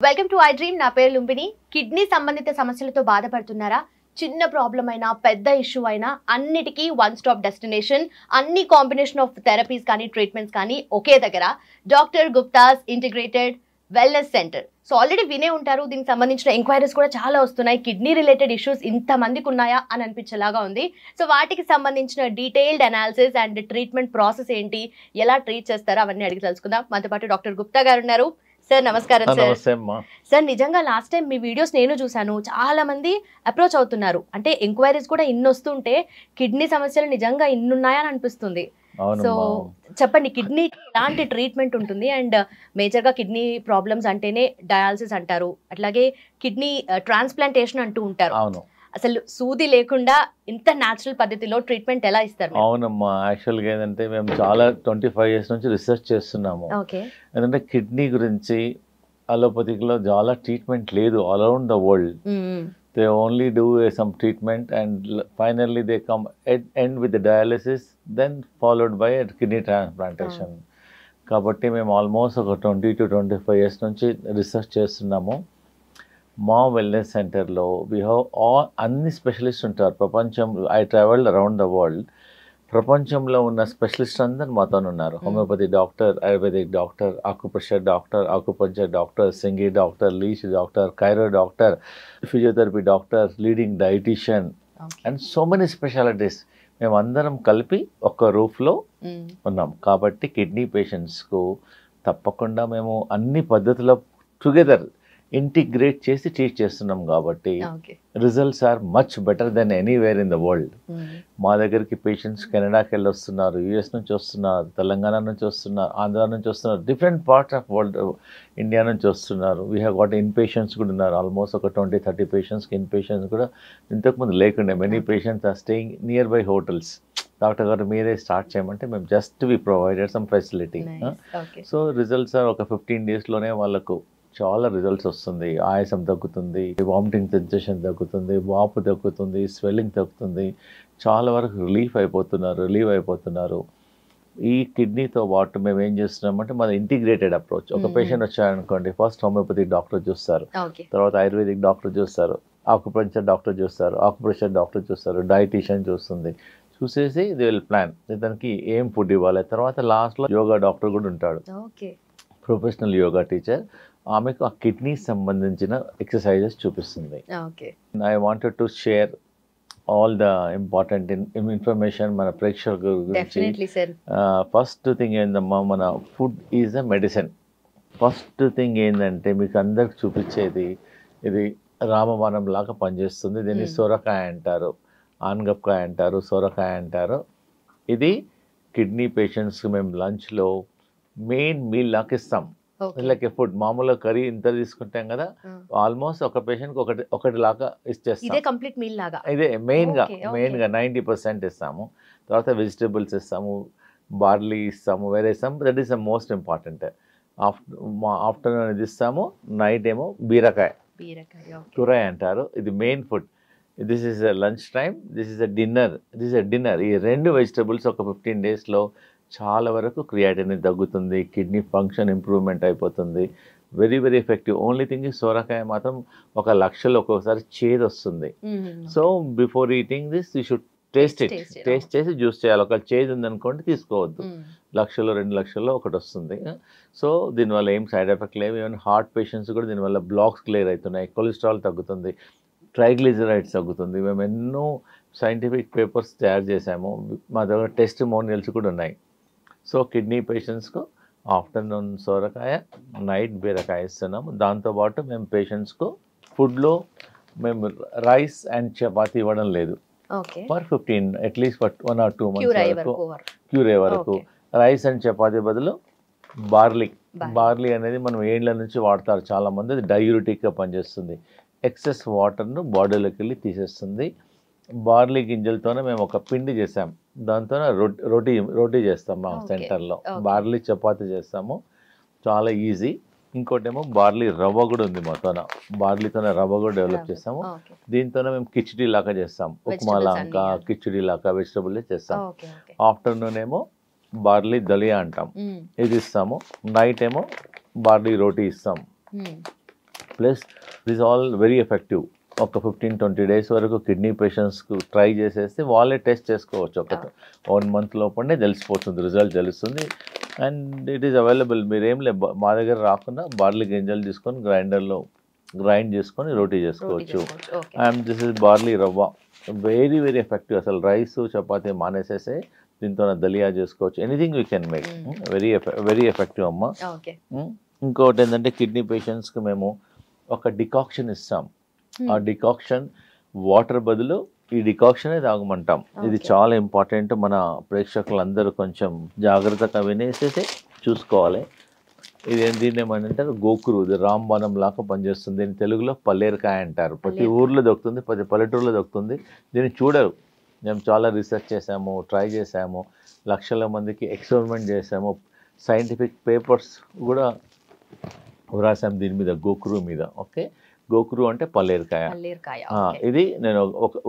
Welcome to I dream. నా పేరు Lumbini. Kidney సంబంధిత సమస్యలతో బాధపడుతున్నారా? చిన్న ప్రాబ్లం అయినా పెద్ద ఇష్యూ అయినా అన్నిటికీ వన్ స్టాప్ డెస్టినేషన్. అన్ని కాంబినేషన్ ఆఫ్ థెరపీస్ కానీ ట్రీట్మెంట్స్ కానీ ఒకే దగ్గర. Doctor Gupta's integrated wellness centre. So already వినే ఉంటారు. దీనికి సంబంధించిన ఎంక్వైరీస్ కూడా చాలా వస్తున్నాయి. కిడ్నీ రిలేటెడ్ ఇష్యూస్ ఇంతమందికి ఉన్నాయా అని అనిపించేలాగా ఉంది. సో వాటికి సంబంధించిన detailed analysis and treatment process ఏంటి, ఎలా ట్రీట్ చేస్తారో అవన్నీ అడిగి తెలుసుకుందాం. మనతో పాటు డాక్టర్ గుప్తా గారు ఉన్నారు. సార్ నమస్కారం. సార్ నిజంగా లాస్ట్ టైం మీ వీడియోస్ నేను చూసాను. చాలా మంది అప్రోచ్ అవుతున్నారు. అంటే ఎంక్వైరీస్ కూడా ఇన్ని వస్తుంటే కిడ్నీ సమస్యలు నిజంగా ఇన్ని ఉన్నాయని అనిపిస్తుంది. సో చెప్పండి, కిడ్నీ ఎలాంటి ట్రీట్మెంట్ ఉంటుంది? అండ్ మేజర్ గా కిడ్నీ ప్రాబ్లమ్స్ అంటేనే డయాలసిస్ అంటారు, అట్లాగే కిడ్నీ ట్రాన్స్ప్లాంటేషన్ అంటూ ఉంటారు. అసలు సూది లేకుండా ఇంత న్యాచురల్ పద్ధతిలో ట్రీట్మెంట్ ఎలా ఇస్తారు? అవునమ్మా, యాక్చువల్గా ఏంటంటే మేము చాలా 25 years నుంచి రీసెర్చ్ చేస్తున్నాము. ఎందుకంటే కిడ్నీ గురించి అలోపతిలో చాలా ట్రీట్మెంట్ లేదు all around the world. They only do some treatment and finally they come end with dialysis, then followed by kidney transplantation. కాబట్టి మేము ఆల్మోస్ట్ ఒక 20 to 25 years నుంచి రీసెర్చ్ చేస్తున్నాము. మా వెల్నెస్ సెంటర్లో వీ హ్యావ్ అన్ని స్పెషలిస్ట్ ఉంటారు. ప్రపంచం I travelled around the world. ప్రపంచంలో ఉన్న స్పెషలిస్ట్ అందరు మాతో ఉన్నారు. Homeopathy doctor, Ayurvedic doctor, acupressure doctor, acupuncture doctor, సింగి doctor, leech doctor, chiro doctor, physiotherapy doctor, leading dietitian and so many specialities. మేమందరం కలిపి ఒక రూఫ్లో ఉన్నాం. కాబట్టి కిడ్నీ పేషెంట్స్కు తప్పకుండా మేము అన్ని పద్ధతుల్లో టుగెదర్ ఇంటిగ్రేట్ చేసి ట్రీట్ చేస్తున్నాం. కాబట్టి results are much better than anywhere in the world. మా దగ్గరికి పేషెంట్స్ కెనడాకి వెళ్ళి వస్తున్నారు, యూఎస్ నుంచి వస్తున్నారు, తెలంగాణ నుంచి వస్తున్నారు, ఆంధ్ర నుంచి వస్తున్నారు, different parts of world India నుంచి వస్తున్నారు. We have got in patients కూడా ఉన్నారు. ఆల్మోస్ట్ ఒక 20-30 పేషెంట్స్కి ఇన్ పేషెంట్స్ కూడా ఇంతకుముందు లేకుండే. Many patients are staying nearby hotels. Doctor గారు మీరే స్టార్ట్ చేయమంటే మేము just we provided some facility. So results are ఒక 15 daysలోనే వాళ్ళకు చాలా రిజల్ట్స్ వస్తుంది. ఆయాసం తగ్గుతుంది, వామిటింగ్ సెన్సేషన్ తగ్గుతుంది, వాపు తగ్గుతుంది, స్వెల్లింగ్ తగ్గుతుంది. చాలా వరకు రిలీవ్ అయిపోతున్నారు. ఈ కిడ్నీతో పాటు మేము ఏం చేస్తున్నామంటే మన ఇంటిగ్రేటెడ్ అప్రోచ్. ఒక పేషెంట్ వచ్చారనుకోండి, ఫస్ట్ హోమియోపతి డాక్టర్ చూస్తారు, తర్వాత ఆయుర్వేదిక్ డాక్టర్ చూస్తారు, ఆకుపంచర్ డాక్టర్ చూస్తారు, ఆకుప్రెషర్ డాక్టర్ చూస్తారు, డైటీషియన్ చూస్తుంది. చూసేసి ది విల్ ప్లాన్ దానికి ఏం ఫుడ్ ఇవ్వాలి. తర్వాత లాస్ట్లో యోగా డాక్టర్ కూడా ఉంటాడు, ప్రొఫెషనల్ యోగా టీచర్. ఆమెకు ఆ కిడ్నీ సంబంధించిన ఎక్సర్సైజెస్ చూపిస్తుంది. I wanted to share all the important information మన ప్రేక్షకుల గురించి. ఫస్ట్ థింగ్ ఏందమ్మా, మన food is a medicine. First thing ఏంటంటే మీకు అందరికి చూపించేది, ఇది రామబాణం లాగా పనిచేస్తుంది. దీన్ని సొరకాయ అంటారు, ఆనగపకాయ అంటారు, సొరకాయ అంటారు. ఇది కిడ్నీ పేషెంట్స్కి మేము లంచ్లో మెయిన్ మీల్ లాగా ఇస్తాం. లైక్ ఫుడ్ మామూలుగా కర్రీ ఇంత తీసుకుంటాం కదా, ఆల్మోస్ట్ ఒక పేషెంట్కి ఒకటి లాగా ఇచ్చేస్తాం. ఇదే మెయిన్గా 90% ఇస్తాము. తర్వాత వెజిటేబుల్స్ ఇస్తాము, బార్లీ ఇస్తాము, వేరే ఇస్తాము. That is the most important. Afternoon ఇది ఇస్తాము, నైట్ ఏమో బీరకాయ కూరాయ అంటారు. ఇది main food. This is a lunch time, this is a dinner. ఈ 2 వెజిటేబుల్స్ ఒక 15 daysలో చాలా వరకు క్రియాటినిన్ తగ్గుతుంది, కిడ్నీ ఫంక్షన్ ఇంప్రూవ్మెంట్ అయిపోతుంది. Very very effective. Only thing సోరకాయ మాత్రం ఒక 1,00,000 ఒక్కొక్కసారి చేదు వస్తుంది. So before eating this you should taste చేసి జ్యూస్ చేయాలి. ఒక చేదు ఉందనుకోండి తీసుకోవద్దు. 1,00,000 2,00,000 ఒకటి వస్తుంది. సో దీనివల్ల ఏం సైడ్ ఎఫెక్ట్ లేవు. ఈవెన్ హార్ట్ పేషెంట్స్ కూడా దీనివల్ల బ్లాక్స్ క్లియర్ అవుతున్నాయి, కొలెస్ట్రాల్ తగ్గుతుంది, ట్రైగ్లిజరైడ్స్ తగ్గుతుంది. మేము ఎన్నో సైంటిఫిక్ పేపర్స్ తయారు చేసాము. మా దగ్గర టెస్టిమోనియల్స్ కూడా ఉన్నాయి. సో కిడ్నీ పేషెంట్స్కు ఆఫ్టర్నూన్ సొరకాయ, నైట్ బీరకాయ ఇస్తున్నాము. దాంతోపాటు మేము పేషెంట్స్కు ఫుడ్లో మేము రైస్ అండ్ చపాతీ ఇవ్వడం లేదు. For 15 at least for 1 or 2 months వరకు క్యూర్ అయ్యే వరకు. రైస్ అండ్ చపాతీ బదులు బార్లీ అనేది మనం ఏళ్ళ నుంచి వాడతారు చాలామంది. అది డయూరిటిక్గా పనిచేస్తుంది. ఎక్సెస్ వాటర్ను బాడీలోకి వెళ్ళి తీసేస్తుంది. బార్లీ గింజలతోనే మేము ఒక పిండి చేసాం. దాంతో రోటీ చేస్తాం మా సెంటర్లో. బార్లీ చపాతీ చేస్తాము, చాలా ఈజీ. ఇంకోటేమో బార్లీ రవ్వ కూడా ఉంది మాతోన. బార్లీతోనే రవ్వ కూడా డెవలప్ చేస్తాము. దీంతోనే మేము కిచిడీ లాగా చేస్తాం, ఉప్మా లాగా కిచిడీ లాగా వెజిటబుల్ చేస్తాం. ఆఫ్టర్నూన్ ఏమో బార్లీ దలియా అంటాం, ఇది ఇస్తాము. నైట్ ఏమో బార్లీ రోటీ ఇస్తాం. Plus this all very effective. ఒక 15-20 డేస్ వరకు కిడ్నీ పేషెంట్స్కు ట్రై చేసేస్తే వాళ్ళే టెస్ట్ చేసుకోవచ్చు. ఒక 1 మంత్ లోపలనే తెలిసిపోతుంది, రిజల్ట్ తెలుస్తుంది. And it is available. మీరేం మా దగ్గర రాకుండా బార్లీ గింజలు తీసుకొని గ్రైండర్లో గ్రైండ్ చేసుకొని రోటీ చేసుకోవచ్చు. అండ్ దిస్ ఇస్ బార్లీ రవ్వ, వెరీ వెరీ ఎఫెక్టివ్. అసలు రైస్ చపాతీ మానేసేసే దీంతో దలియా చేసుకోవచ్చు. Anything we can make. Very effective అమ్మ. ఇంకోటి ఏంటంటే కిడ్నీ పేషెంట్స్కి మేము ఒక డికాక్షన్ ఇస్తాం. ఆ డికాక్షన్ వాటర్ బదులు ఈ డికాక్షనే తాగమంటాం. ఇది చాలా ఇంపార్టెంట్. మన ప్రేక్షకులందరూ కొంచెం జాగ్రత్తగా వినేసేసి చూసుకోవాలి. ఇది దీన్ని ఏమంటారు, గోకురు. ఇది రాంబాణం లాగా పనిచేస్తుంది. దీని తెలుగులో పల్లేరుకాయ అంటారు. ప్రతి ఊర్లో దొరుకుతుంది, ప్రతి పల్లెటూరులో దొరుకుతుంది. దీన్ని చూడరు. మేము చాలా రీసెర్చ్ చేసాము, ట్రై చేసాము, లక్షల మందికి ఎక్స్పెరిమెంట్ చేసాము, సైంటిఫిక్ పేపర్స్ కూడా వ్రాసాం దీని మీద, గోకురు మీద. ఓకే, గోకురు అంటే పల్లేరుకాయ. ఇది నేను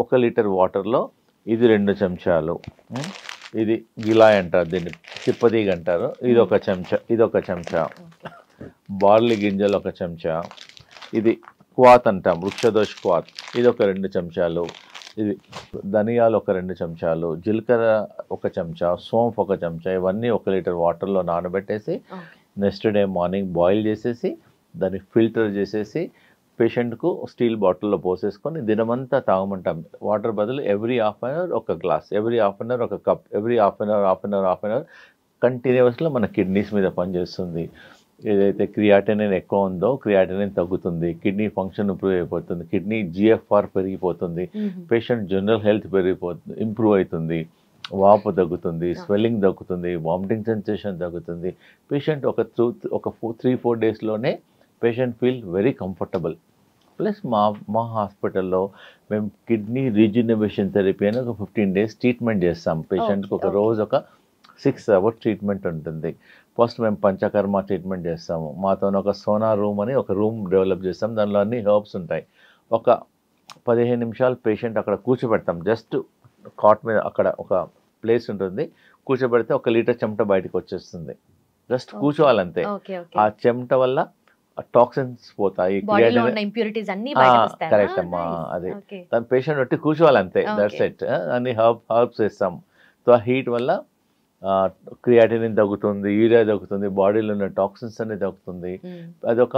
1 లీటర్ వాటర్లో ఇది 2 చెంచాలు, ఇది గిలాయ్ అంటారు, దీన్ని తిప్పతీగ అంటారు, ఇది 1 చెంచా, ఇది 1 చెంచా, బార్లీ గింజలు 1 చెంచా, ఇది క్వాత్ అంటాం, వృక్షదోష్ క్వాత్, ఇది 2 చెంచాలు, ఇది ధనియాలు 2 చెంచాలు, జీలకర్ర 1 చెంచా, సోంఫ్ 1 చెంచా. ఇవన్నీ 1 లీటర్ వాటర్లో నానబెట్టేసి నెక్స్ట్ డే మార్నింగ్ బాయిల్ చేసేసి దాన్ని ఫిల్టర్ చేసేసి పేషెంట్కు స్టీల్ బాటిల్లో పోసేసుకొని దినమంతా తాగమంటాం. వాటర్ బదులు every half an hour 1 glass, every half an hour 1 cup, every half an hour కంటిన్యూస్లో మన కిడ్నీస్ మీద పనిచేస్తుంది. ఏదైతే క్రియాటినిన్ ఎక్కువ ఉందో క్రియాటినిన్ తగ్గుతుంది, కిడ్నీ ఫంక్షన్ ఇంప్రూవ్ అయిపోతుంది, కిడ్నీ GFR పెరిగిపోతుంది, పేషెంట్ జనరల్ హెల్త్ ఇంప్రూవ్ అవుతుంది, వాపు తగ్గుతుంది, స్వెల్లింగ్ తగ్గుతుంది, వామిటింగ్ సెన్సేషన్ తగ్గుతుంది. పేషెంట్ ఒక 3-4 డేస్లోనే patient feel very comfortable. Plus మా హాస్పిటల్లో మేము కిడ్నీ రీజనరేషన్ థెరపీ అని ఒక 15 డేస్ ట్రీట్మెంట్ చేస్తాం. పేషెంట్కి ఒక రోజు ఒక 6 అవర్స్ ట్రీట్మెంట్ ఉంటుంది. ఫస్ట్ మేము పంచకర్మ ట్రీట్మెంట్ చేస్తాము. మాతో ఒక సోనా రూమ్ అని ఒక రూమ్ డెవలప్ చేస్తాం. దానిలో అన్ని హెర్బ్స్ ఉంటాయి. ఒక 15 నిమిషాలు పేషెంట్ అక్కడ కూర్చోబెడతాం. జస్ట్ కాట్ మీద అక్కడ ఒక ప్లేస్ ఉంటుంది, కూర్చోబెడితే 1 లీటర్ చెమట బయటకు వచ్చేస్తుంది. జస్ట్ కూర్చోవాలంతే. ఆ చెమట వల్ల టాక్సిన్స్ పోతాయి, కరెక్ట్ అమ్మా. అదే దాని పేషెంట్ బట్టి కూర్చోవాలంతే, దట్స్ ఇట్. అన్ని హర్బ్స్ వేస్తాం. సో ఆ హీట్ వల్ల క్రియాటినిన్ తగ్గుతుంది, యూరియా తగ్గుతుంది, బాడీలో ఉన్న టాక్సిన్స్ అన్ని తగ్గుతుంది. అదొక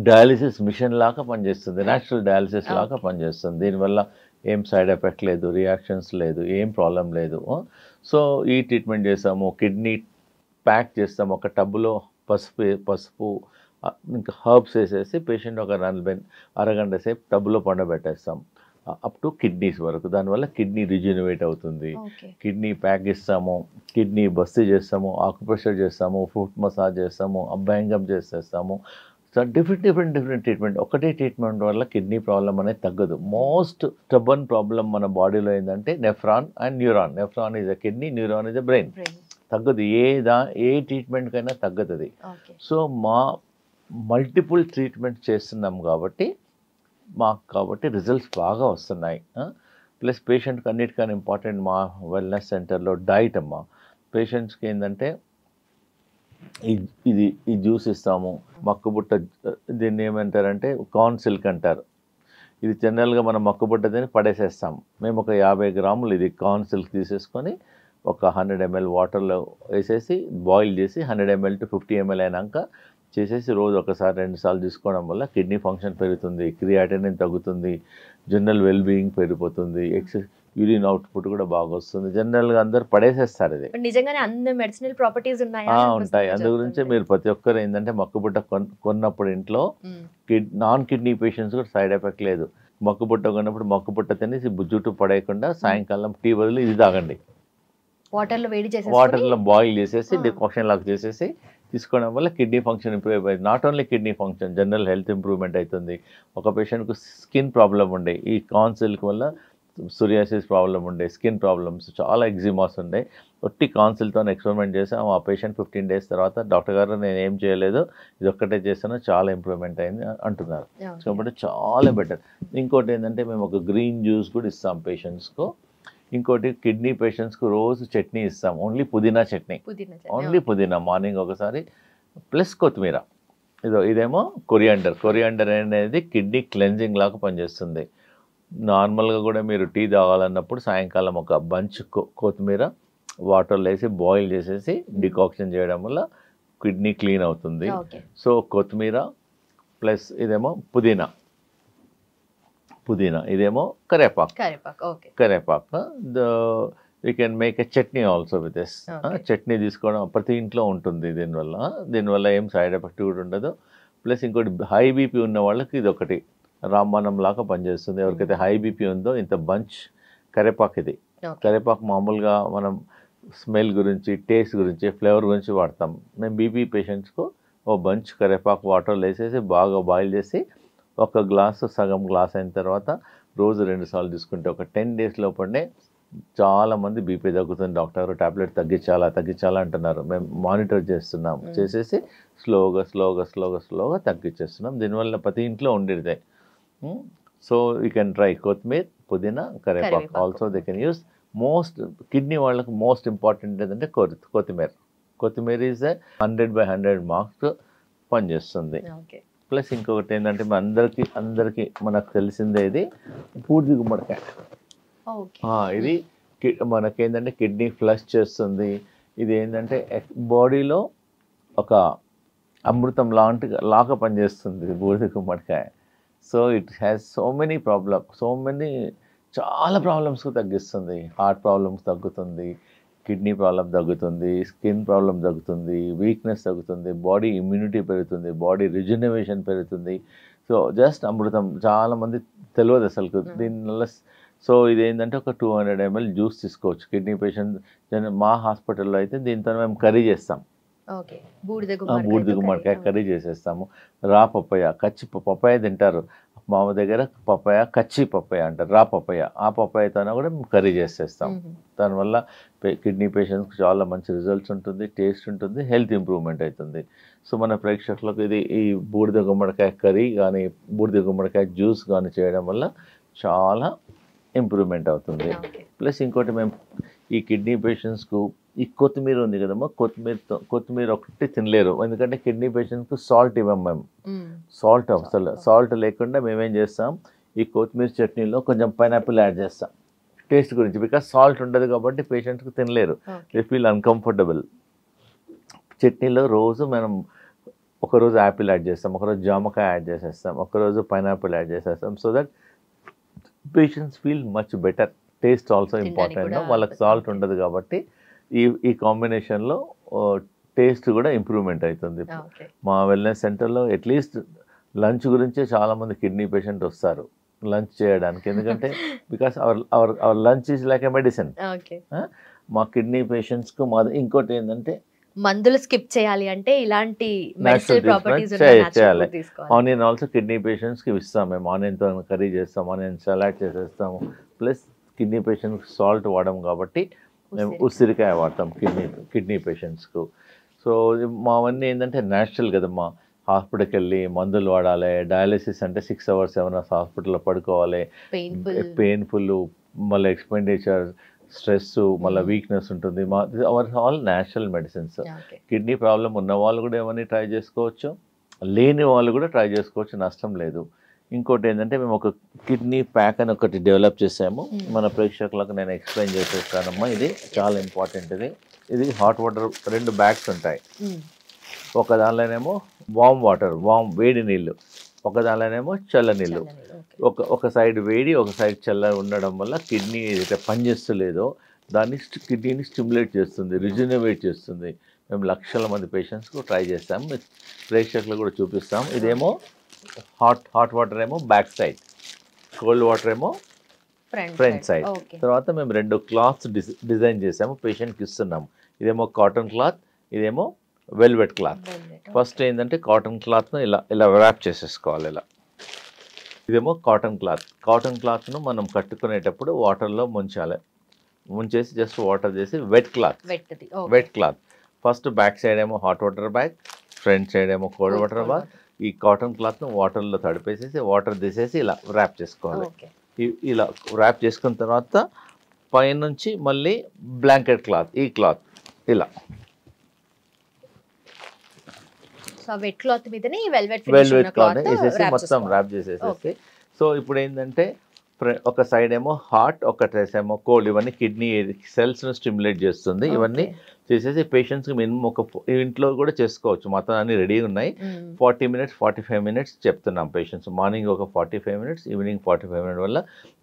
డయాలిసిస్ మిషన్ లాగా పనిచేస్తుంది, న్యాచురల్ డయాలిసిస్ లాగా పనిచేస్తుంది. దీనివల్ల ఏం సైడ్ ఎఫెక్ట్ లేదు, రియాక్షన్స్ లేదు, ఏం ప్రాబ్లం లేదు. సో ఈ ట్రీట్మెంట్ చేస్తాము. కిడ్నీ ప్యాక్ చేస్తాము. ఒక టబ్లో పసుపు ఇంకా హర్బ్స్ వేసేసి పేషెంట్ ఒక అరగంట సేపు టబ్లో పండబెట్టేస్తాం అప్ టు కిడ్నీస్ వరకు. దానివల్ల కిడ్నీ రిజ్యూనవేట్ అవుతుంది. కిడ్నీ ప్యాక్ ఇస్తాము, కిడ్నీ బస్తీ చేస్తాము, ఆకుప్రెషర్ చేస్తాము, ఫుట్ మసాజ్ చేస్తాము, అభ్యంగం చేసేస్తాము. So different treatment. ఒకటే ట్రీట్మెంట్ వల్ల కిడ్నీ ప్రాబ్లం అనేది తగ్గదు. మోస్ట్ స్టబన్ ప్రాబ్లం మన బాడీలో ఏంటంటే nephron and neuron. Nephron is a kidney, neuron is a brain. తగ్గదు, ఏ ట్రీట్మెంట్కైనా తగ్గదు. సో మా మల్టిపుల్ ట్రీట్మెంట్ చేస్తున్నాం కాబట్టి రిజల్ట్స్ బాగా వస్తున్నాయి. ప్లస్ పేషెంట్కి అన్నిటికన్నా ఇంపార్టెంట్ మా వెల్నెస్ సెంటర్లో డైట్ అమ్మ. పేషెంట్స్కి ఏంటంటే ఈ జ్యూస్ ఇస్తాము, మక్కుబుట్ట, దీన్ని ఏమంటారంటే కార్న్ సిల్క్ అంటారు. ఇది జనరల్గా మనం మక్కుబుట్ట తిని పడేసేస్తాం. మేము ఒక 50 గ్రాములు ఇది కార్న్ సిల్క్ తీసేసుకొని ఒక 100 ml వాటర్లో వేసేసి బాయిల్ చేసి 100 ml to 50 ml అయినాక చేసేసి రోజు 1-2 సార్లు తీసుకోవడం వల్ల కిడ్నీ ఫంక్షన్ పెరుగుతుంది, క్రియాటినిన్ తగ్గుతుంది, జనరల్ వెల్బీయింగ్ పెరిగిపోతుంది, యూరిన్ అవుట్పుట్ కూడా బాగా వస్తుంది. జనరల్గా అందరు పడేసేస్తారు. ఇది నిజంగానే అన్ని మెడిసినల్ ప్రాపర్టీస్ ఉంటాయి. అందు గురించి మీరు ప్రతి ఒక్కరు ఏంటంటే మక్కుబుట్ట కొన్నప్పుడు ఇంట్లో నాన్ కిడ్నీ పేషెంట్స్ కూడా సైడ్ ఎఫెక్ట్ లేదు. మక్కుబుట్ట కొన్నప్పుడు మక్కుబుట్ట తినేసి జుట్టు పడేయకుండా సాయంకాలం టీ బదులు ఇది తాగండి. వాటర్లో బాయిల్ చేసేసి డికాక్షన్ లాగా చేసేసి తీసుకోవడం వల్ల కిడ్నీ ఫంక్షన్ ఇంప్రూవ్ అయిపోయింది. Not only kidney function, general health improvement అవుతుంది. ఒక పేషెంట్కు స్కిన్ ప్రాబ్లం ఉండే, ఈ కార్న్ సిల్క్ వల్ల సోరియాసిస్ ప్రాబ్లం ఉండే, స్కిన్ ప్రాబ్లమ్స్, చాలా ఎగ్జిమాస్ ఉండే. ఒట్టి కార్న్ సిల్క్తో ఎక్స్పెరిమెంట్ చేసాం. ఆ పేషెంట్ 15 డేస్ తర్వాత డాక్టర్ గారు నేను ఏం చేయలేదు, ఇది ఒక్కటే చేస్తాను, చాలా ఇంప్రూవ్మెంట్ అయింది అంటున్నారు. కాబట్టి చాలా బెటర్. ఇంకోటి ఏంటంటే మేము ఒక గ్రీన్ జ్యూస్ కూడా ఇస్తాం పేషెంట్స్కు. ఇంకోటి కిడ్నీ పేషెంట్స్కి రోజు చట్నీ ఇస్తాం, ఓన్లీ పుదీనా చట్నీ, ఓన్లీ పుదీనా మార్నింగ్ ఒకసారి ప్లస్ కొత్తిమీర. ఇదేమో కొరియాండర్ అనేది కిడ్నీ క్లెన్జింగ్ లాగా పనిచేస్తుంది. నార్మల్గా కూడా మీరు టీ తాగాలన్నప్పుడు సాయంకాలం ఒక బంచ్ కొత్తిమీర వాటర్లో వేసి బాయిల్ చేసేసి డికాక్షన్ చేయడం వల్ల కిడ్నీ క్లీన్ అవుతుంది. సో కొత్తిమీర ప్లస్ ఇదేమో పుదీనా, ఇదేమో కరేపాకు. You can make a chutney also with this. Chutney తీసుకోవడం ప్రతి ఇంట్లో ఉంటుంది. దీనివల్ల ఏం సైడ్ ఎఫెక్ట్ కూడా ఉండదు. ప్లస్ ఇంకోటి హై బీపీ ఉన్న వాళ్ళకి ఇది ఒకటి రామబాణం లాగా పనిచేస్తుంది. ఎవరికైతే హై బీపీ ఉందో ఇంత బంచ్ కరేపాకు, ఇది కరేపాకు మామూలుగా మనం స్మెల్ గురించి, టేస్ట్ గురించి, ఫ్లేవర్ గురించి వాడతాం. మేము బీపీ పేషెంట్స్కు ఓ బంచ్ కరేపాకు వాటర్లో వేసేసి బాగా బాయిల్ చేసి ఒక గ్లాసు సగం గ్లాస్ అయిన తర్వాత రోజు 2 సార్లు తీసుకుంటే ఒక 10 days లోపలనే చాలామంది బీపీ తగ్గుతుంది. డాక్టర్ టాబ్లెట్ తగ్గించాలా అంటున్నారు. మేము మానిటర్ చేస్తున్నాం, చేసేసి స్లోగా తగ్గించేస్తున్నాం. దీనివల్ల ప్రతి ఇంట్లో ఉండేదే. సో యూ కెన్ ట్రై కొత్తిమీర, పుదీనా, కరేపాకు. Also they can use. Most kidney వాళ్ళకి మోస్ట్ ఇంపార్టెంట్ ఏంటంటే కొత్తిమీర ఈజ్ 100/100 మార్క్స్ పనిచేస్తుంది. ప్లస్ ఇంకొకటి ఏంటంటే అందరికీ మనకు తెలిసిందే, ఇది బూడిద గుమ్మడికాయ. ఇది మనకేంటంటే కిడ్నీ ఫ్లష్ చేస్తుంది. ఇది ఏంటంటే బాడీలో ఒక అమృతం లాగా పనిచేస్తుంది బూడిద గుమ్మడికాయ. So it has so many చాలా ప్రాబ్లమ్స్కు తగ్గిస్తుంది. హార్ట్ ప్రాబ్లమ్స్ తగ్గుతుంది, కిడ్నీ ప్రాబ్లం తగ్గుతుంది, స్కిన్ ప్రాబ్లం తగ్గుతుంది, వీక్నెస్ తగ్గుతుంది, బాడీ ఇమ్యూనిటీ పెరుగుతుంది, బాడీ రిజనరేషన్ పెరుగుతుంది. సో జస్ట్ అమృతం. చాలామంది తెలియదు అసలు దీనివల్ల. సో ఇదేంటంటే ఒక 200 ml జ్యూస్ తీసుకోవచ్చు కిడ్నీ పేషెంట్. మా హాస్పిటల్లో అయితే దీంతో మేము కర్రీ చేస్తాం. బూడిద గుమ్మడికాయ కర్రీ చేసేస్తాము. రా పప్పాయ, పప్పాయ తింటారు మా దగ్గర. కచ్చి పప్పాయ అంటారు, రా పప్పాయ. ఆ పప్పాయతో కూడా మేము కర్రీ చేసేస్తాం. దానివల్ల కిడ్నీ పేషెంట్స్కి చాలా మంచి రిజల్ట్స్ ఉంటుంది, టేస్ట్ ఉంటుంది, హెల్త్ ఇంప్రూవ్మెంట్ అవుతుంది. సో మన ప్రేక్షకులకు ఇది ఈ బూడిద గుమ్మడికాయ కర్రీ కానీ బూడిద గుమ్మడికాయ జ్యూస్ కానీ చేయడం వల్ల చాలా ఇంప్రూవ్మెంట్ అవుతుంది. ప్లస్ ఇంకోటి మేము ఈ కిడ్నీ పేషెంట్స్కు ఈ కొత్తిమీర ఉంది కదమ్మా, కొత్తిమీర ఒకటి తినలేరు. ఎందుకంటే కిడ్నీ పేషెంట్స్కు సాల్ట్ ఇవ్వం మేము. సాల్ట్ లేకుండా మేమేం చేస్తాం, ఈ కొత్తిమీర చట్నీలో కొంచెం పైనాపిల్ యాడ్ చేస్తాం టేస్ట్ గురించి. బికాస్ సాల్ట్ ఉండదు కాబట్టి పేషెంట్స్కి తినలేరు, దే ఫీల్ అన్కంఫర్టబుల్. చట్నీలో రోజు మనం ఒకరోజు యాపిల్ యాడ్ చేస్తాం, ఒకరోజు జామకాయ యాడ్ చేసేస్తాం, ఒకరోజు పైనాపిల్ యాడ్ చేసేస్తాం. So that patients feel much better. Taste also important. వాళ్ళకి సాల్ట్ ఉండదు కాబట్టి ఈ కాంబినేషన్లో టేస్ట్ కూడా ఇంప్రూవ్మెంట్ అవుతుంది. మా వెల్నెస్ సెంటర్లో అట్లీస్ట్ లంచ్ గురించే చాలామంది కిడ్నీ పేషెంట్ వస్తారు లంచ్ చేయడానికి. ఎందుకంటే because our lunch is like a medicine. మా కిడ్నీ పేషెంట్స్కు ఇంకోటి ఏంటంటే మందులు స్కిప్ చేయాలి అంటే ఇలాంటి చేయాలి. ఆనియన్ ఆల్సో కిడ్నీ పేషెంట్స్కి ఇస్తాం మేము. ఆనియన్తో కర్రీ చేస్తాం, ఆనియన్ సలాడ్ చేసేస్తాము. ప్లస్ కిడ్నీ పేషెంట్స్కి సాల్ట్ వాడము కాబట్టి మేము ఉసిరికాయ వాడతాం కిడ్నీ పేషెంట్స్కు. సో మావన్నీ ఏంటంటే న్యాచురల్ కదమ్మా. హాస్పిటల్కి వెళ్ళి మందులు వాడాలి, డయాలసిస్ అంటే 6 hours 7 hours హాస్పిటల్లో పడుకోవాలి, పెయిన్ఫుల్, మళ్ళీ ఎక్స్పెండిచర్, స్ట్రెస్, మళ్ళీ వీక్నెస్ ఉంటుంది. Our all natural medicines. Kidney problem ఉన్న వాళ్ళు కూడా ఏమని ట్రై చేసుకోవచ్చు, లేని వాళ్ళు కూడా ట్రై చేసుకోవచ్చు, నష్టం లేదు. ఇంకోటి ఏంటంటే మేము ఒక కిడ్నీ ప్యాక్ అని ఒకటి డెవలప్ చేసాము. మన ప్రేక్షకులకు నేను ఎక్స్ప్లెయిన్ చేసేస్తానమ్మా. ఇది చాలా ఇంపార్టెంట్. ఇది హాట్ వాటర్ 2 bags ఉంటాయి. ఒక దానిలోనేమో వామ్ వేడి నీళ్ళు, ఒక దానిలోనేమో చల్ల నీళ్ళు. ఒక సైడ్ వేడి, ఒక సైడ్ చల్ల ఉండడం వల్ల కిడ్నీ ఏదైతే పనిచేస్తలేదో దాన్ని కిడ్నీని స్టిమ్యులేట్ చేస్తుంది, రిజనరేట్ చేస్తుంది. మేము లక్షల మంది పేషెంట్స్కు ట్రై చేస్తాము, ప్రేక్షకులు కూడా చూపిస్తాం. ఇదేమో హాట్ వాటర్ ఏమో బ్యాక్ సైడ్, కోల్డ్ వాటర్ ఏమో ఫ్రంట్ సైడ్. తర్వాత మేము 2 cloths డిజైన్ చేసాము, పేషెంట్కి ఇస్తున్నాము. ఇదేమో కాటన్ క్లాత్, ఇదేమో వెల్వెట్ క్లాత్. ఫస్ట్ ఏంటంటే కాటన్ క్లాత్ను ఇలా ర్యాప్ చేసేసుకోవాలి ఇలా. ఇదేమో కాటన్ క్లాత్ను మనం కట్టుకునేటప్పుడు వాటర్లో ముంచేసి జస్ట్ వాటర్ చేసి wet cloth. First back side ఏమో hot water bag, front side ఏమో కోల్డ్ వాటర్ బ్యాగ్. ఈ కాటన్ క్లాత్ను వాటర్లో తడిపేసేసి వాటర్ తీసేసి ఇలా ర్యాప్ చేసుకోవాలి. ఇలా ర్యాప్ చేసుకున్న తర్వాత పైనుంచి మళ్ళీ బ్లాంకెట్ క్లాత్, ఈ క్లాత్ ఇలా వెట్ క్లాత్ మీదనే వెల్వెట్ క్లాత్ వేసేసి మొత్తం ర్యాప్ చేసేసేసి. సో ఇప్పుడు ఏంటంటే ఒక సైడ్ ఏమో హాట్, ఒక ట్రెస్ ఏమో కోల్డ్. ఇవన్నీ కిడ్నీ సెల్స్ను స్టిమ్యులేట్ చేస్తుంది. ఇవన్నీ చేసేసి పేషెంట్స్కి మినిమం ఒక ఇంట్లో కూడా చేసుకోవచ్చు. మొత్తం అన్ని రెడీగా ఉన్నాయి. 40 minutes 45 minutes చెప్తున్నాం పేషెంట్స్. మార్నింగ్ ఒక 45 minutes, ఈవినింగ్ 45 minutes వల్ల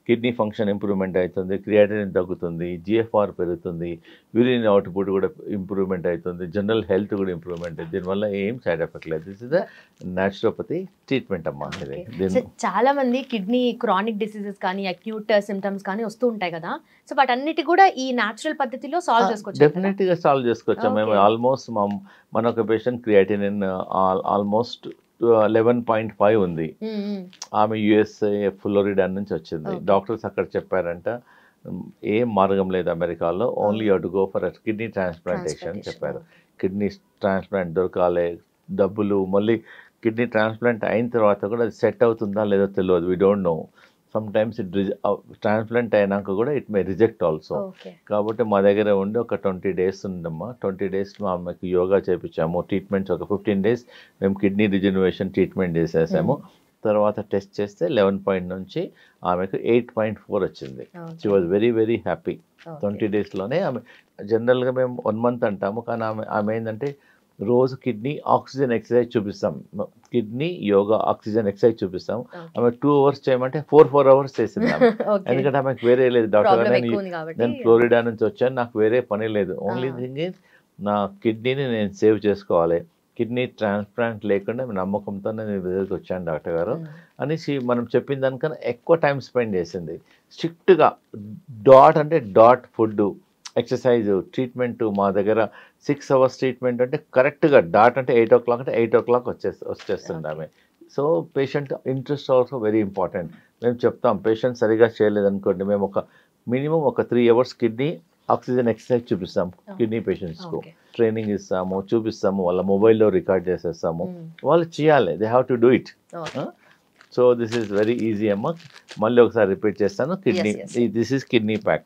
కిడ్నీ ఫంక్షన్ ఇంప్రూవ్మెంట్ అవుతుంది, క్రియాటినిన్ తగ్గుతుంది, జిఎఫ్ఆర్ పెరుగుతుంది, యూరిన్ అవుట్పుట్ కూడా ఇంప్రూవ్మెంట్ అవుతుంది, జనరల్ హెల్త్ కూడా ఇంప్రూవ్మెంట్ అవుతుంది. దీనివల్ల ఏం సైడ్ ఎఫెక్ట్ లేదు. This is the naturopathy treatment అమ్మా. చాలా మంది కిడ్నీ క్రానిక్ డిసీజెస్ కానీ అక్యూట్ సిమ్టమ్స్ కానీ వస్తూ ఉంటాయి కదా, సో వాటన్నిటి కూడా ఈ న్యాచురల్ పద్ధతిలో సాల్వ్ చేసుకోవచ్చు. డెఫినెట్ గా సాల్వ్ చేసుకోవచ్చు. మేము ఆల్మోస్ట్ మన ఒక పేషెంట్ క్రియాటినిన్ ఆల్మోస్ట్ 11.5 ఉంది. ఆమె యుఎస్ఏ ఫ్లోరిడా నుంచి వచ్చింది. డాక్టర్స్ అక్కడ చెప్పారంట ఏం మార్గం లేదు అమెరికాలో, only you to go for kidney transplantation చెప్పారు. కిడ్నీ ట్రాన్స్ప్లాంట్ దొరకాలి, డబ్బులు, మళ్ళీ కిడ్నీ ట్రాన్స్ప్లాంట్ అయిన తర్వాత కూడా అది సెట్ అవుతుందా లేదో తెలియదు. We don't know. Some times transplant అయినాక కూడా ఇట్ మే రిజెక్ట్ ఆల్సో. కాబట్టి మా దగ్గర ఉండి ఒక 20 days ఉందమ్మా. 20 days ఆమెకు యోగా చేయించాము, ట్రీట్మెంట్స్ ఒక 15 days మేము కిడ్నీ రిజనరేషన్ ట్రీట్మెంట్ చేసేసాము. తర్వాత టెస్ట్ చేస్తే 11 నుంచి ఆమెకు 8.4 వచ్చింది. She was very very happy. 20 daysలోనే ఆమె. జనరల్గా మేము 1 month అంటాము, కానీ ఆమె ఏంటంటే రోజు కిడ్నీ ఆక్సిజన్ ఎక్సర్సైజ్ చూపిస్తాం, కిడ్నీ యోగా ఆక్సిజన్ ఎక్సర్సైజ్ చూపిస్తాం. ఆమె 2 hours చేయమంటే 4 hours చేసింది. ఎందుకంటే ఆమెకు వేరే లేదు. డాక్టర్ నేను ఫ్లోరిడా నుంచి వచ్చాను, నాకు వేరే పని లేదు. ఓన్లీ థింగ్ ఈజ్ నా కిడ్నీని నేను సేవ్ చేసుకోవాలి, కిడ్నీ ట్రాన్స్ప్లాంట్ లేకుండా నమ్మకంతో నేను దగ్గరికి వచ్చాను డాక్టర్ గారు అనేసి మనం చెప్పిన దానికన్నా ఎక్కువ టైం స్పెండ్ చేసింది. స్ట్రిక్ట్గా డాట్ అంటే డాట్ ఫుడ్, ఎక్సర్సైజ్, ట్రీట్మెంట్. మా దగ్గర 6 hours ట్రీట్మెంట్ అంటే కరెక్ట్గా డాట్ అంటే 8 o'clock అంటే 8 o'clock వచ్చేస్తుంది ఆమె. So patient interest also very important. మేము చెప్తాం పేషెంట్ సరిగా చేయలేదనుకోండి, మేము ఒక మినిమం ఒక 3 hours కిడ్నీ ఆక్సిజన్ ఎక్సర్సైజ్ చూపిస్తాం కిడ్నీ పేషెంట్స్కు. ట్రైనింగ్ ఇస్తాము, చూపిస్తాము, వాళ్ళ మొబైల్లో రికార్డ్ చేసేస్తాము, వాళ్ళు చేయాలి. They have to do it. So this is very easy అమ్మ. మళ్ళీ ఒకసారి రిపీట్ చేస్తాను. Kidney, this is kidney pack.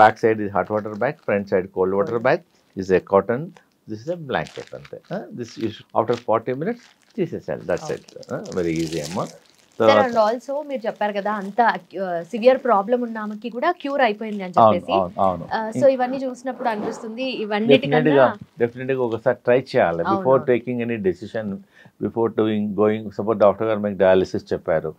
Back side is hot water bag, front side cold water bag, is a cotton, this is a blanket అంతే. This after 40 minutes తీసేసాను. That's it. Very easy అమ్మ. Also మీరు చెప్పారు కదా అంత severe problem ఉన్న ఆమెకి కూడా క్యూర్ అయిపోయింది అని చెప్పేసి. సో ఇవన్నీ చూసినప్పుడు అనిపిస్తుంది డెఫినెట్గా ఒకసారి ట్రై చేయాలి before taking any decision, before going. Suppose doctor గారు మీకు డయాలిసిస్ చెప్పారు,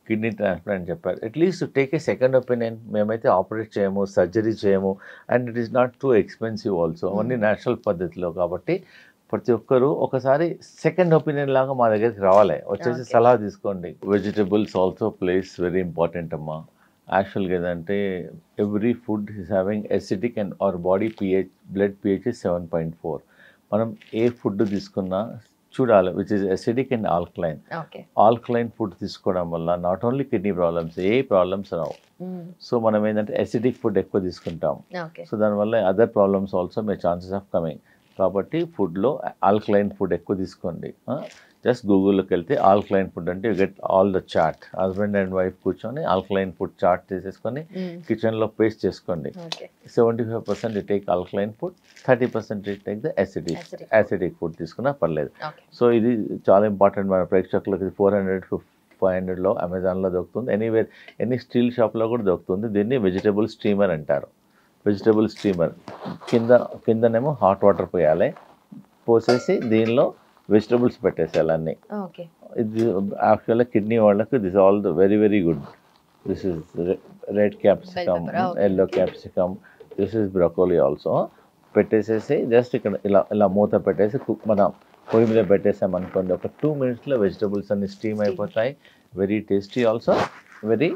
కిడ్నీ ట్రాన్స్ప్లాంట్ చెప్పారు, at least take a second opinion. మేమైతే ఆపరేట్ చేయము, సర్జరీ చేయము, and it is not too expensive also. అవన్నీ న్యాచురల్ పద్ధతిలో. కాబట్టి ప్రతి ఒక్కరు ఒకసారి సెకండ్ ఒపీనియన్ లాగా మా దగ్గరికి రావాలి, వచ్చేసి సలహా తీసుకోండి. Vegetables also place very important అమ్మా. యాక్చువల్గా ఏదంటే every food is having acidic and our body pH, blood pH is 7.4. మనం ఏ ఫుడ్ తీసుకున్నా చూడాలి which is acidic and alkaline. Alkaline food తీసుకోవడం వల్ల not only kidney problems, A problems Rao. So మనం ఏంటంటే ఎసిడిక్ ఫుడ్ ఎక్కువ తీసుకుంటాం, సో దానివల్ల other problems also may chances of coming. కాబట్టి ఫుడ్లో ఆల్కలైన్ ఫుడ్ ఎక్కువ తీసుకోండి. జస్ట్ గూగుల్లోకి వెళ్తే ఆల్కలైన్ ఫుడ్ అంటే you get all the chart. Husband and wife కూర్చొని ఆల్కలైన్ ఫుడ్ చార్ట్ తీసేసుకొని కిచెన్లో పేస్ట్ చేసుకోండి. 75% you take alkaline food, 30% you take the acidic food తీసుకున్నా పర్లేదు. సో ఇది చాలా ఇంపార్టెంట్ మన ప్రేక్షకులకి. 400-500లో అమెజాన్లో దొరుకుతుంది, ఎనీవేర్ ఎనీ స్టీల్ షాప్లో కూడా దొరుకుతుంది. దీన్ని వెజిటబుల్ స్టీమర్ అంటారు. వెజిటబుల్ స్టీమర్ కిందనేమో హాట్ వాటర్ పోయాలి, పోసేసి దీనిలో వెజిటబుల్స్ పెట్టేసేయాలి అన్నీ. ఇది యాక్చువల్గా కిడ్నీ వాళ్ళకి this all the very very good. This is red capsicum, yellow capsicum, this is broccoli also. పెట్టేసేసి జస్ట్ ఇక్కడ ఇలా మూత పెట్టేసి మన పొయ్యి మీద పెట్టేసామనుకోండి, ఒక 2 minutesలో వెజిటబుల్స్ అన్ని స్టీమ్ అయిపోతాయి. Very tasty also, very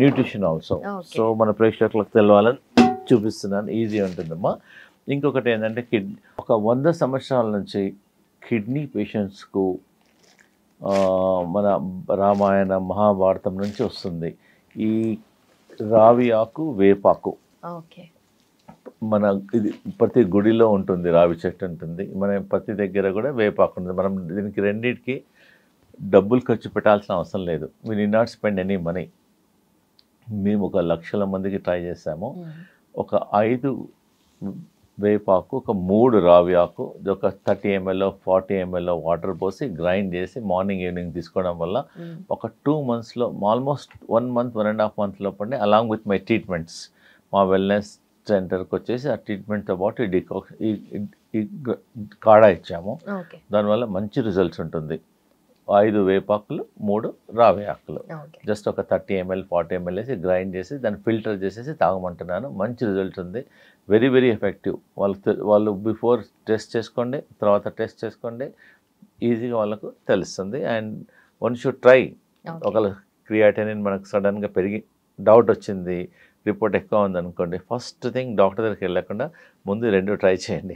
nutrition also. So మన ప్రేక్షకులకు తెలవాలని చూపిస్తున్నాను, ఈజీ ఉంటుందమ్మా. ఇంకొకటి ఏంటంటే ఒక 100 సంవత్సరాల నుంచి కిడ్నీ పేషెంట్స్కు మన రామాయణ మహాభారతం నుంచి వస్తుంది ఈ రావి ఆకు, వేపాకు. మన ఇది ప్రతి గుడిలో ఉంటుంది, రావి చెట్టు ఉంటుంది, మన ప్రతి దగ్గర కూడా వేపాకు ఉంటుంది. మనం దీనికి రెండింటికి డబ్బులు ఖర్చు పెట్టాల్సిన అవసరం లేదు. We need not spend any money. మేము 1 లక్షల మందికి ట్రై చేసాము. ఒక 5 వేపాకు, ఒక 3 రావి ఆకు, ఒక 30 ml 40 ml వాటర్ పోసి గ్రైండ్ చేసి మార్నింగ్ ఈవినింగ్ తీసుకోవడం వల్ల ఒక 2 monthsలో ఆల్మోస్ట్ 1 month 1.5 month లోపలనే అలాంగ్ విత్ మై ట్రీట్మెంట్స్ మా వెల్నెస్ సెంటర్కి వచ్చేసి ఆ ట్రీట్మెంట్తో పాటు ఈ కాడా ఇచ్చాము. దానివల్ల మంచి రిజల్ట్స్ ఉంటుంది. 5 వేపాకులు 3 రావి ఆకులు జస్ట్ ఒక 30 ml 40 ml వేసి గ్రైండ్ చేసి దాన్ని ఫిల్టర్ చేసేసి తాగమంటున్నాను. మంచి రిజల్ట్ ఉంది. Very very effective. వాళ్ళు బిఫోర్ టెస్ట్ చేసుకోండి, తర్వాత టెస్ట్ చేసుకోండి, ఈజీగా వాళ్ళకు తెలుస్తుంది. And one should try. ఒకవేళ క్రియాటినిన్ మనకు సడన్గా పెరిగి డౌట్ వచ్చింది, రిపోర్ట్ ఎక్కువ ఉందనుకోండి, ఫస్ట్ థింగ్ డాక్టర్ దగ్గరికి వెళ్ళకుండా ముందు 2 ట్రై చేయండి.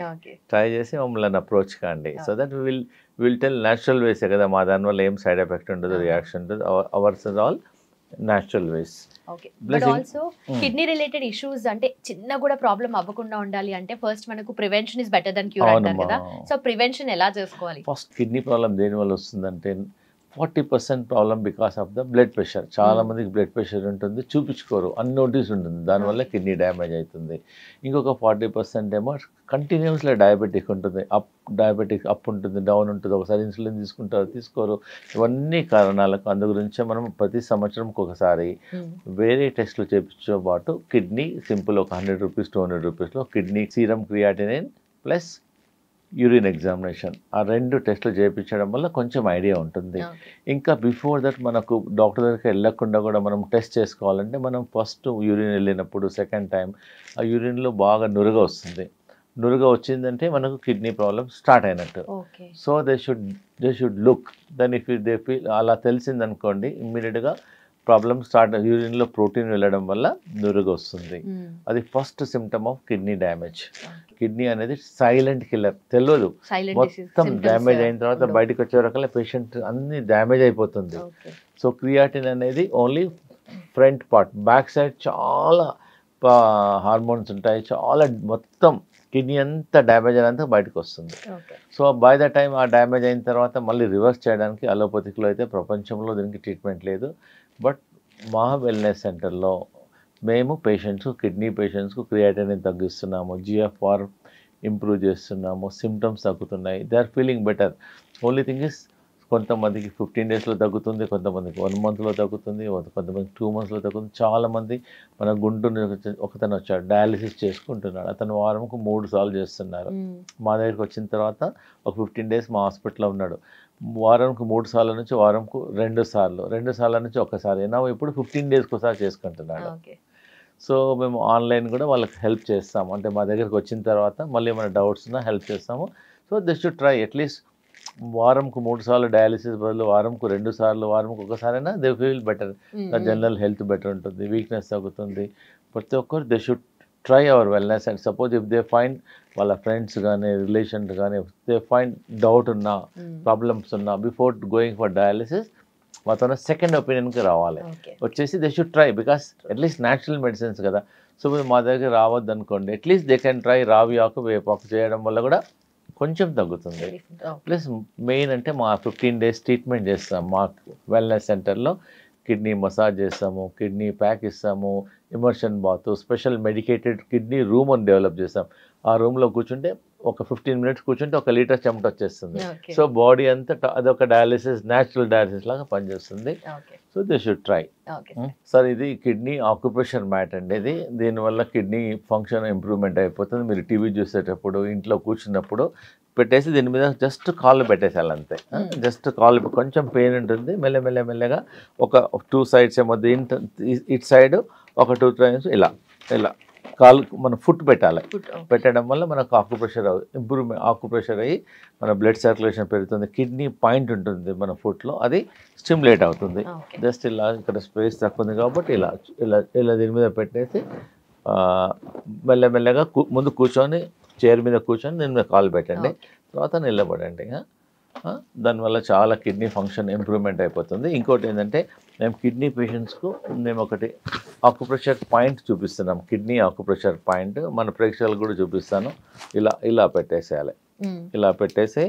ట్రై చేసి మమ్మల్ని అప్రోచ్ కాండి. So that will tell natural వేసే కదా, మా దానివల్ల ఏం సైడ్ ఎఫెక్ట్ ఉండదు, రియాక్షన్ ఉండదు. Ours is all natural ways. But also kidney related issues అంటే చిన్న కూడా ప్రాబ్లం అవ్వకుండా ఉండాలి అంటే ఫస్ట్ మనకు prevention is better than cure అంటారు కదా. సో ప్రివెన్షన్ ఎలా చేసుకోవాలి? ఫస్ట్ కిడ్నీ ప్రాబ్లం దేనివల్ల వస్తుందంటే 40% problem because of the blood pressure. చాలా మందికి బ్లడ్ ప్రెషర్ ఉంటుంది, చూపించుకోరు, అన్నోటీస్ ఉంటుంది, దానివల్ల కిడ్నీ డ్యామేజ్ అవుతుంది. ఇంకొక 40% ఏమో కంటిన్యూస్లో డయాబెటిక్ ఉంటుంది, డయాబెటిక్ అప్ ఉంటుంది, డౌన్ ఉంటుంది, ఒకసారి ఇన్సులిన్ తీసుకుంటారు, తీసుకోరు. ఇవన్నీ కారణాలకు అందు గురించే మనం ప్రతి సంవత్సరంకి ఒకసారి వేరే టెస్టులు చేయించే పాటు కిడ్నీ సింపుల్ ఒక 100 రూపీస్ 200 రూపీస్లో kidney serum creatinine plus urine examination, ఆ 2 టెస్టులు చేయించడం వల్ల కొంచెం ఐడియా ఉంటుంది. ఇంకా బిఫోర్ దట్ మనకు డాక్టర్ దగ్గరికి వెళ్ళకుండా కూడా మనం టెస్ట్ చేసుకోవాలంటే మనం ఫస్ట్ యూరిన్ వెళ్ళినప్పుడు సెకండ్ టైం ఆ యూరిన్లో బాగా నురగ వస్తుంది. నురగ వచ్చిందంటే మనకు కిడ్నీ ప్రాబ్లమ్ స్టార్ట్ అయినట్టు. So they should look then if they feel అలా తెలిసిందనుకోండి ఇమ్మీడియట్గా ప్రాబ్లమ్ స్టార్ట్. యూరిన్లో ప్రోటీన్ వెళ్ళడం వల్ల నురుగు వస్తుంది. అది first symptom of kidney damage. Kidney అనేది సైలెంట్ కిల్లర్, తెలియదు. మొత్తం డ్యామేజ్ అయిన తర్వాత బయటకు వచ్చే రకాల పేషెంట్ అన్ని డ్యామేజ్ అయిపోతుంది. సో క్రియాటిన్ అనేది only front part, back side చాలా హార్మోన్స్ ఉంటాయి, చాలా మొత్తం కిడ్నీ అంతా డ్యామేజ్ అయినంత బయటకు వస్తుంది. సో బై ద టైం ఆ డ్యామేజ్ అయిన తర్వాత మళ్ళీ రివర్స్ చేయడానికి అలోపతిక్లో అయితే ప్రపంచంలో దీనికి ట్రీట్మెంట్ లేదు. బట్ మా వెల్నెస్ సెంటర్లో మేము పేషెంట్స్, కిడ్నీ పేషెంట్స్కు క్రియాటినిన్ తగ్గిస్తున్నాము, GFR ఇంప్రూవ్ చేస్తున్నాము, సిమ్టమ్స్ తగ్గుతున్నాయి, they are feeling better. Only thing is కొంతమందికి 15 daysలో తగ్గుతుంది, కొంతమందికి 1 monthలో తగ్గుతుంది, కొంతమందికి 2 monthsలో తగ్గుతుంది. చాలామంది మన గుంటూరు ఒకతను వచ్చాడు, డయాలిసిస్ చేసుకుంటున్నాడు, అతను వారంకు 3 సార్లు చేస్తున్నారు. మా దగ్గరికి వచ్చిన తర్వాత ఒక 15 days మా హాస్పిటల్లో ఉన్నాడు. వారంకు 3 సార్ల నుంచి వారంకు 2 సార్లు, 2 సార్ల నుంచి ఒకసారి, నా ఇప్పుడు 15 daysకి ఒకసారి చేసుకుంటున్నాడు. సో మేము ఆన్లైన్ కూడా వాళ్ళకి హెల్ప్ చేస్తాము. అంటే మా దగ్గరికి వచ్చిన తర్వాత మళ్ళీ ఏమైనా డౌట్స్ ఉన్నా హెల్ప్ చేస్తాము. So they should try at least వారంకు 3 సార్లు డయాలిసిస్ బదులు వారంకు 2 సార్లు, వారంకు ఒకసారైనా they feel better. General health better ఉంటుంది, వీక్నెస్ తగ్గుతుంది. ప్రతి ఒక్కరు they should try our wellness. And suppose if they find వాళ్ళ ఫ్రెండ్స్ కానీ రిలేషన్స్ కానీ దే ఫైండ్ డౌట్ ఉన్నా, ప్రాబ్లమ్స్ ఉన్నా, బిఫోర్ గోయింగ్ ఫర్ డయాలిసిస్ మాతో సెకండ్ ఒపీనియన్కి రావాలి. వచ్చేసి they should try, because at least natural medicines కదా. సో మీరు మా దగ్గర రావద్దు అనుకోండి, అట్లీస్ట్ దే కెన్ ట్రై రావి ఆకు, వేపాకు చేయడం వల్ల కూడా కొంచెం తగ్గుతుంది. ప్లస్ మెయిన్ అంటే మా 15 days ట్రీట్మెంట్ చేస్తాం మా వెల్నెస్ సెంటర్లో. కిడ్నీ మసాజ్ చేస్తాము, కిడ్నీ ప్యాక్ ఇస్తాము, immersion bath, special medicated kidney room అని డెవలప్ చేస్తాం. ఆ రూమ్లో కూర్చుంటే ఒక 15 minutes కూర్చుంటే 1 లీటర్ చెమట వచ్చేస్తుంది. సో బాడీ అంతా అదొక డయాలిసిస్, న్యాచురల్ డయాలిసిస్ లాగా పనిచేస్తుంది. So they should try. Sir ఇది కిడ్నీ ఆక్యుపేషన్ మ్యాట్ అండి. ఇది దీనివల్ల కిడ్నీ ఫంక్షన్ ఇంప్రూవ్మెంట్ అయిపోతుంది. మీరు టీవీ చూసేటప్పుడు, ఇంట్లో కూర్చున్నప్పుడు పెట్టేసి దీని మీద జస్ట్ కాళ్ళు పెట్టేసాలి అంతే. జస్ట్ కాళ్ళు, కొంచెం పెయిన్ ఉంటుంది, మెల్లగా ఒక 2 sides ఏమో ఇటు సైడ్ ఒక 2 times ఇలా కాలు మన ఫుట్ పెట్టాలి. పెట్టడం వల్ల మనకు ఆక్యుప్రెషర్ ఆక్యుప్రెషర్ అయ్యి మన బ్లడ్ సర్క్యులేషన్ పెరుగుతుంది. కిడ్నీ పాయింట్ ఉంటుంది మన ఫుట్లో, అది స్టిమ్యులేట్ అవుతుంది. జస్ట్ ఇలా ఇక్కడ స్పేస్ తక్కువ ఉంది కాబట్టి ఇలా దీని మీద పెట్టేసి మెల్లగా ముందు కూర్చొని, చైర్ మీద కూర్చొని దీని మీద కాలు పెట్టండి, తర్వాత నిలబడండి. దానివల్ల చాలా కిడ్నీ ఫంక్షన్ ఇంప్రూవ్మెంట్ అయిపోతుంది. ఇంకోటి ఏంటంటే మేము కిడ్నీ పేషెంట్స్కు మేము ఒకటి ఆక్యుప్రెషర్ పాయింట్ చూపిస్తున్నాం. కిడ్నీ ఆక్యుప్రెషర్ పాయింట్ మన ప్రేక్షకులకు కూడా చూపిస్తాను. ఇలా పెట్టేసేయాలి. ఇలా పెట్టేసి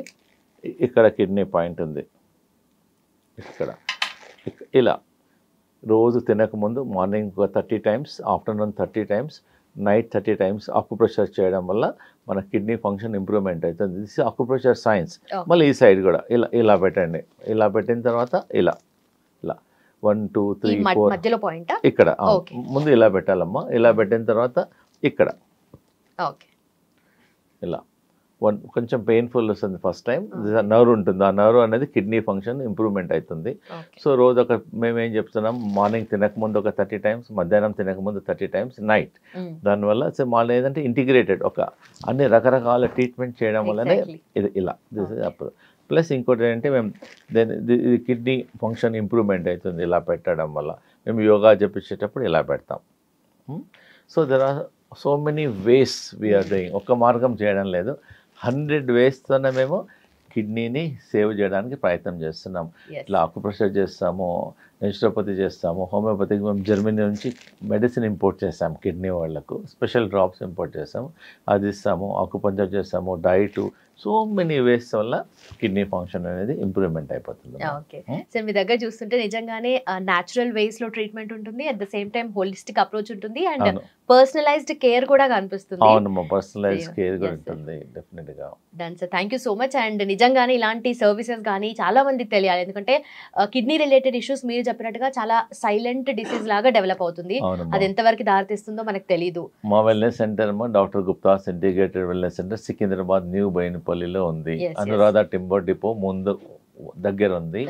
ఇక్కడ కిడ్నీ పాయింట్ ఉంది, ఇక్కడ ఇలా రోజు తినకముందు morning 30 times, afternoon 30 times night 30 times acupressure చేయడం వల్ల మన కిడ్నీ ఫంక్షన్ ఇంప్రూవ్మెంట్ అవుతుంది. This acupressure science. మళ్ళీ ఈ సైడ్ కూడా ఇలా పెట్టండి. ఇలా పెట్టిన తర్వాత ఇలా 1 2 3 4 మధ్యలో పాయింట్ ఇక్కడ ముందు ఇలా పెట్టాలమ్మా. ఇలా పెట్టిన తర్వాత ఇక్కడ ఇలా కొంచెం పెయిన్ఫుల్ వస్తుంది ఫస్ట్ టైం. నర్వ్ ఉంటుంది, ఆ నర్వ్ అనేది కిడ్నీ ఫంక్షన్ ఇంప్రూవ్మెంట్ అవుతుంది. సో రోజు మేము ఏం చెప్తున్నాం, మార్నింగ్ తినకముందు ఒక 30 times, మధ్యాహ్నం తినకముందు 30 times, నైట్. దానివల్ల సో మళ్ళీ ఏదంటే ఇంటిగ్రేటెడ్ అన్ని రకరకాల ట్రీట్మెంట్ చేయడం వల్లనే ఇది ఇలా ప్లస్ ఇంకోటి ఏంటంటే మేము ఇది కిడ్నీ ఫంక్షన్ ఇంప్రూవ్మెంట్ అవుతుంది ఇలా పెట్టడం వల్ల. మేము యోగా చెప్పించేటప్పుడు ఇలా పెడతాం. So there are so many ways we are doing. ఒక్క మార్గం చేయడం లేదు, 100 వేస్తోనే మేము కిడ్నీని సేవ్ చేయడానికి ప్రయత్నం చేస్తున్నాం. ఇట్లా ఆక్యుప్రెషర్ చేస్తాము, నేచురోపతి చేస్తాము, హోమియోపతికి మేము జర్మనీ నుంచి మెడిసిన్ ఇంపోర్ట్ చేస్తాము. కిడ్నీ వాళ్ళకు స్పెషల్ డ్రాప్స్ ఇంపోర్ట్ చేస్తాము, అది ఇస్తాము. ఆక్యుపంచర్ చేస్తాము, డైట్, సో మెనీ వేస్ వల్ల కిడ్నీ ఫంక్షన్ అనేది ఇంప్రూవ్మెంట్ అయిపోతుంది. ఓకే సో మీ దగ్గర చూస్తుంటే నిజంగానే న్యాచురల్ వేస్ లో ట్రీట్మెంట్ ఉంటుంది, at the same time holistic approach ఉంటుంది, అండ్ పర్సనలైజ్డ్ కేర్ కూడా కనిపిస్తుంది. అవునమ్మా, పర్సనలైజ్డ్ కేర్ కూడా ఉంటుంది డెఫినెట్ గా. Done sir, thank you so much. And నిజంగానే ఇలాంటి సర్వీసెస్ కానీ చాలా మందికి తెలియాలి, ఎందుకంటే కిడ్నీ రిలేటెడ్ ఇష్యూస్ మీరు చెప్పినట్టుగా చాలా సైలెంట్ డిసీజ్ లాగా డెవలప్ అవుతుంది. అది ఎంతవరకు దారితీస్తుందో మనకు తెలియదు. మా wellness center doctor Gupta's integrated wellness center Secunderabad new బైనపల్లిలో ఉంది. అనురాధ టింబర్ డిపో ముందు దగ్గర ఉంది.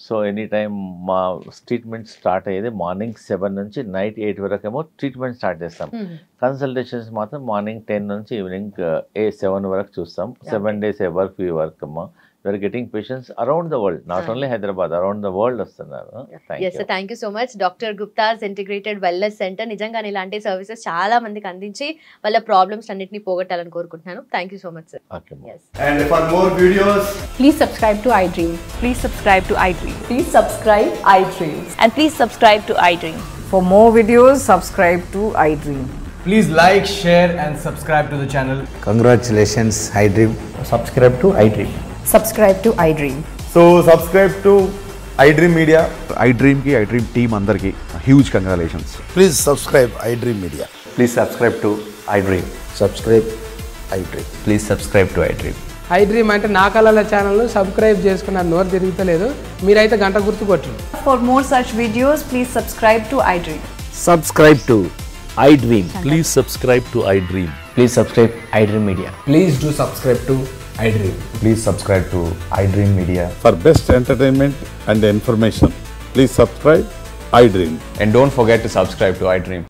సో ఎనీ టైం మా ట్రీట్మెంట్ స్టార్ట్ అయ్యేది మార్నింగ్ 7 నుంచి నైట్ 8 వరకు ఏమో ట్రీట్మెంట్ స్టార్ట్ చేస్తాం. కన్సల్టేషన్స్ మాత్రం మార్నింగ్ 10 నుంచి ఈవినింగ్ 7 వరకు చూస్తాం. 7 days ఏ వర్క్ అమ్మా. We're getting patients around the world, not only Hyderabad, around the world వస్తున్నారు. Thank you so much doctor Gupta's integrated wellness centre. నిజంగా ఇలాంటి సర్వీసెస్ చాలా మందికి అందించి వాళ్ళ ప్రాబ్లమ్స్ అన్నిటిని పోగొట్టాలని కోరుకుంటున్నాను. Thank you so much sir. And for more videos, please subscribe to iDream. Please subscribe to iDream. Please subscribe iDream. And please subscribe to iDream. For more videos, subscribe to iDream. please like, share and subscribe to the channel. Congratulations, iDream. Subscribe to iDream. Subscribe to iDream. So subscribe to iDream Media. iDream ki iDream team andarki huge congratulations. Please subscribe iDream Media. Please subscribe to iDream. Subscribe iDream. Please subscribe to iDream. iDream అంటే నా కళల channel subscribe చేసుకున్న నోరు తిరుగుతలేదు, మీరైతే గంట గుర్తు కొట్టండి. For more such videos, please subscribe to iDream. Subscribe to iDream. Please subscribe to iDream. Please subscribe iDream Media. Please do subscribe to iDream. Please subscribe to iDream Media. For best entertainment and information, please subscribe iDream. And don't forget to subscribe to iDream.